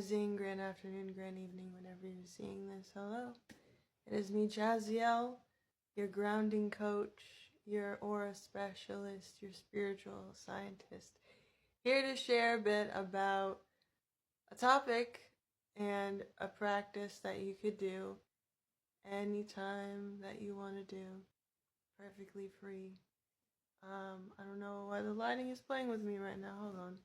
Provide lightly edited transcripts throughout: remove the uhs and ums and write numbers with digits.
rising, grand afternoon, grand evening, whenever you're seeing this. Hello. It is me, Jazziel, your grounding coach, your aura specialist, your spiritual scientist, here to share a bit about a topic and a practice that you could do anytime that you want to do, perfectly free. I don't know why the lighting is playing with me right now. Hold on.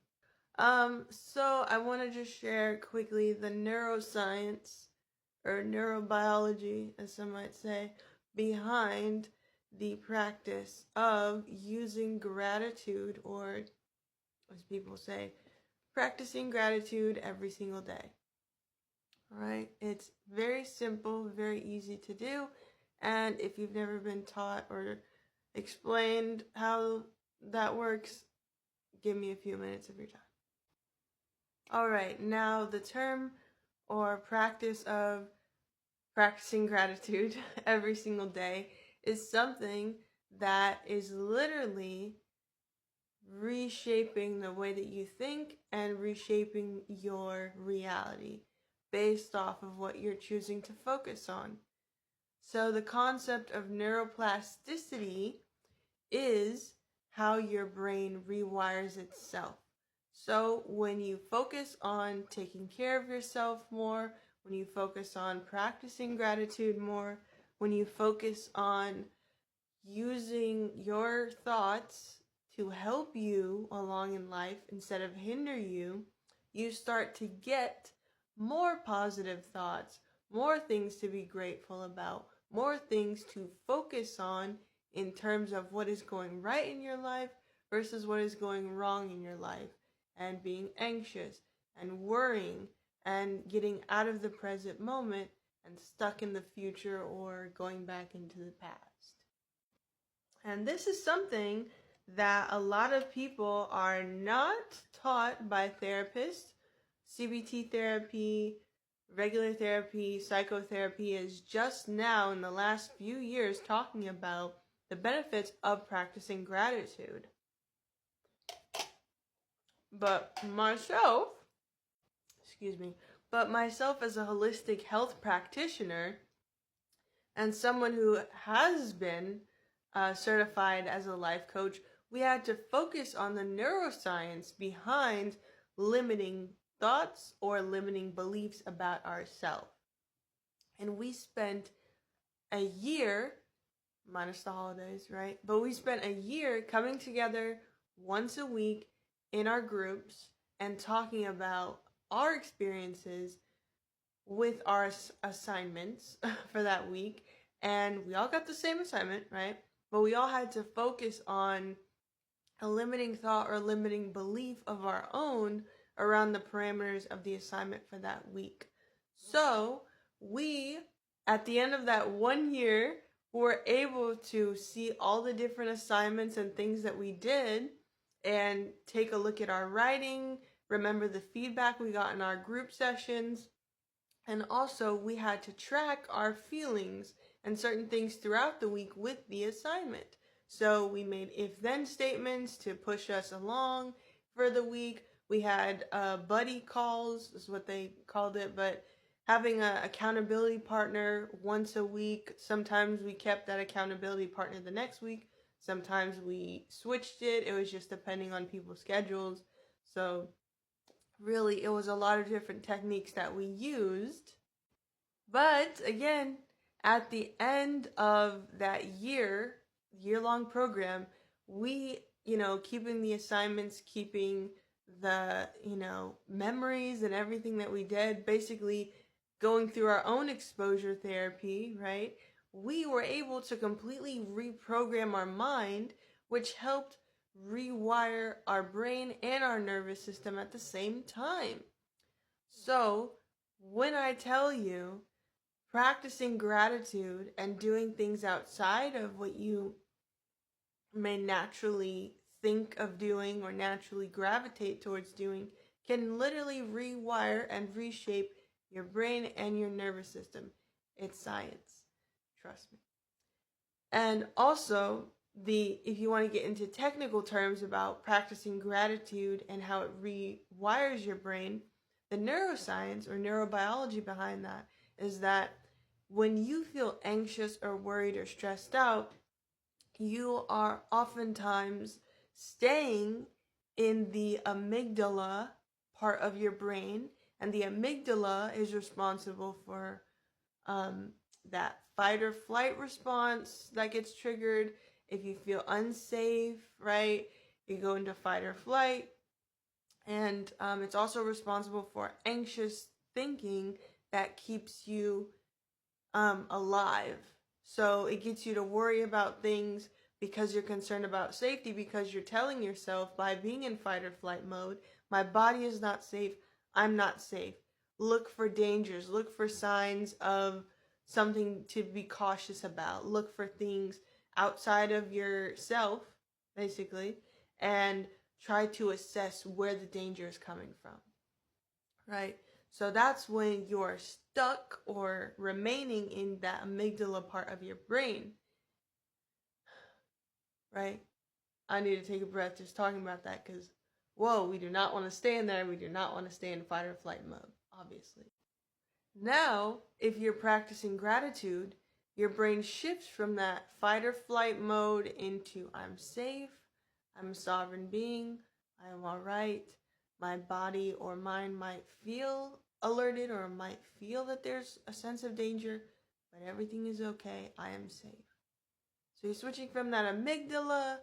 So I want to just share quickly the neuroscience or neurobiology, as some might say, behind the practice of using gratitude, or as people say, practicing gratitude every single day. All right, it's very simple, very easy to do, and if you've never been taught or explained how that works, give me a few minutes of your time. All right, now the term or practice of practicing gratitude every single day is something that is literally reshaping the way that you think and reshaping your reality based off of what you're choosing to focus on. So the concept of neuroplasticity is how your brain rewires itself. So when you focus on taking care of yourself more, when you focus on practicing gratitude more, when you focus on using your thoughts to help you along in life instead of hinder you, you start to get more positive thoughts, more things to be grateful about, more things to focus on in terms of what is going right in your life versus what is going wrong in your life, and being anxious and worrying and getting out of the present moment and stuck in the future or going back into the past. And this is something that a lot of people are not taught by therapists. CBT therapy, regular therapy, psychotherapy is just now in the last few years talking about the benefits of practicing gratitude. But myself as a holistic health practitioner and someone who has been certified as a life coach, we had to focus on the neuroscience behind limiting thoughts or limiting beliefs about ourselves. And we spent a year, minus the holidays, right? But we spent a year coming together once a week in our groups and talking about our experiences with our assignments for that week. And we all got the same assignment, right? But we all had to focus on a limiting thought or limiting belief of our own around the parameters of the assignment for that week. So we, at the end of that 1 year, were able to see all the different assignments and things that we did and take a look at our writing, remember the feedback we got in our group sessions, and also we had to track our feelings and certain things throughout the week with the assignment. So we made if-then statements to push us along for the week. We had buddy calls, is what they called it, but having an accountability partner once a week. Sometimes we kept that accountability partner the next week. Sometimes we switched it. It was just depending on people's schedules. So really, it was a lot of different techniques that we used. But again, at the end of that year-long program, we, keeping the assignments, keeping the, memories and everything that we did, basically going through our own exposure therapy, right? We were able to completely reprogram our mind, which helped rewire our brain and our nervous system at the same time. So when I tell you practicing gratitude and doing things outside of what you may naturally think of doing or naturally gravitate towards doing can literally rewire and reshape your brain and your nervous system. It's science. Trust me. And also, if you want to get into technical terms about practicing gratitude and how it rewires your brain, the neuroscience or neurobiology behind that is that when you feel anxious or worried or stressed out, you are oftentimes staying in the amygdala part of your brain, and the amygdala is responsible for that fight or flight response that gets triggered. If you feel unsafe, right, you go into fight or flight. And it's also responsible for anxious thinking that keeps you alive. So it gets you to worry about things because you're concerned about safety, because you're telling yourself by being in fight or flight mode, my body is not safe, I'm not safe. Look for dangers, look for signs of something to be cautious about. Look for things outside of yourself, basically, and try to assess where the danger is coming from, right? So that's when you're stuck or remaining in that amygdala part of your brain, right? I need to take a breath just talking about that because, whoa, we do not want to stay in there. We do not want to stay in fight or flight mode, obviously. Now, if you're practicing gratitude, your brain shifts from that fight or flight mode into I'm safe, I'm a sovereign being, I am all right. My body or mind might feel alerted or might feel that there's a sense of danger, but everything is okay. I am safe. So you're switching from that amygdala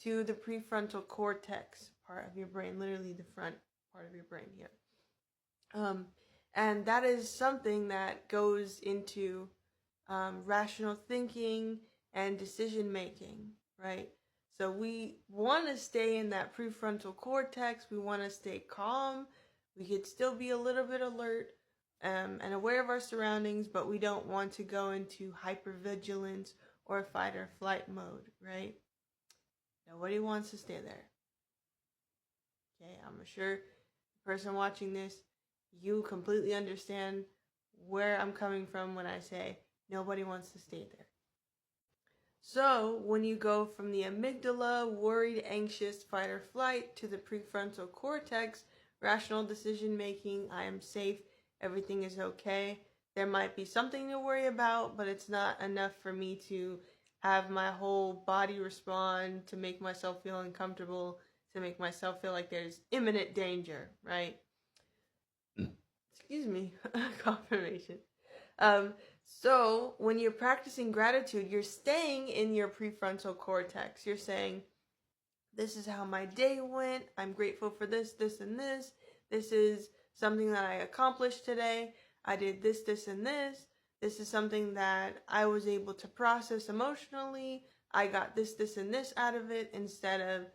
to the prefrontal cortex part of your brain, literally the front part of your brain here. And that is something that goes into rational thinking and decision making, right? So we want to stay in that prefrontal cortex. We want to stay calm. We could still be a little bit alert and aware of our surroundings, but we don't want to go into hypervigilance or fight or flight mode, right? Nobody wants to stay there. Okay, I'm sure the person watching this, you completely understand where I'm coming from when I say nobody wants to stay there. So when you go from the amygdala, worried, anxious, fight or flight, to the prefrontal cortex, rational decision making, I am safe, everything is okay. There might be something to worry about, but it's not enough for me to have my whole body respond, to make myself feel uncomfortable, to make myself feel like there's imminent danger, right? Excuse me, confirmation. So when you're practicing gratitude, you're staying in your prefrontal cortex. You're saying, this is how my day went. I'm grateful for this, this, and this. This is something that I accomplished today. I did this, this, and this. This is something that I was able to process emotionally. I got this, this, and this out of it, instead of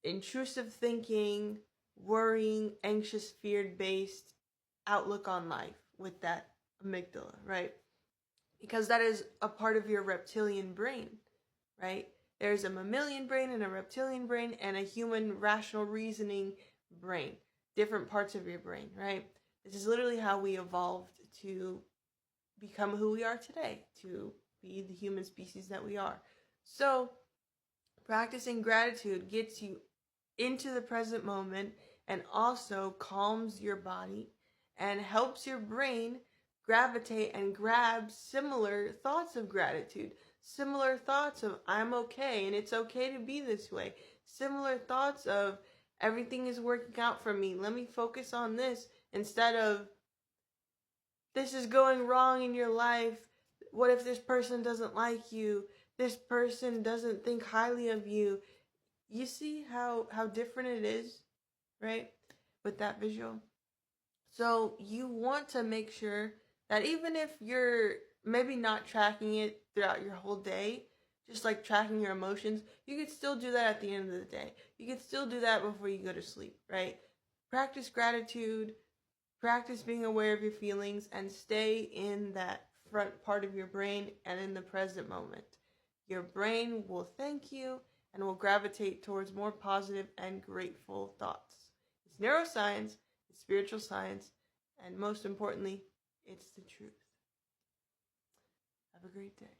intrusive thinking, worrying, anxious, fear-based outlook on life with that amygdala, right? Because that is a part of your reptilian brain, right? There's a mammalian brain and a reptilian brain and a human rational reasoning brain, different parts of your brain, right? This is literally how we evolved to become who we are today, to be the human species that we are. So practicing gratitude gets you into the present moment and also calms your body and helps your brain gravitate and grab similar thoughts of gratitude, similar thoughts of I'm okay and it's okay to be this way, similar thoughts of everything is working out for me, let me focus on this, instead of this is going wrong in your life, what if this person doesn't like you, this person doesn't think highly of you. You see how different it is, right, with that visual? So you want to make sure that even if you're maybe not tracking it throughout your whole day, just like tracking your emotions, you could still do that at the end of the day. You could still do that before you go to sleep, right? Practice gratitude, practice being aware of your feelings, and stay in that front part of your brain and in the present moment. Your brain will thank you and will gravitate towards more positive and grateful thoughts. It's neuroscience, it's spiritual science, and most importantly, it's the truth. Have a great day.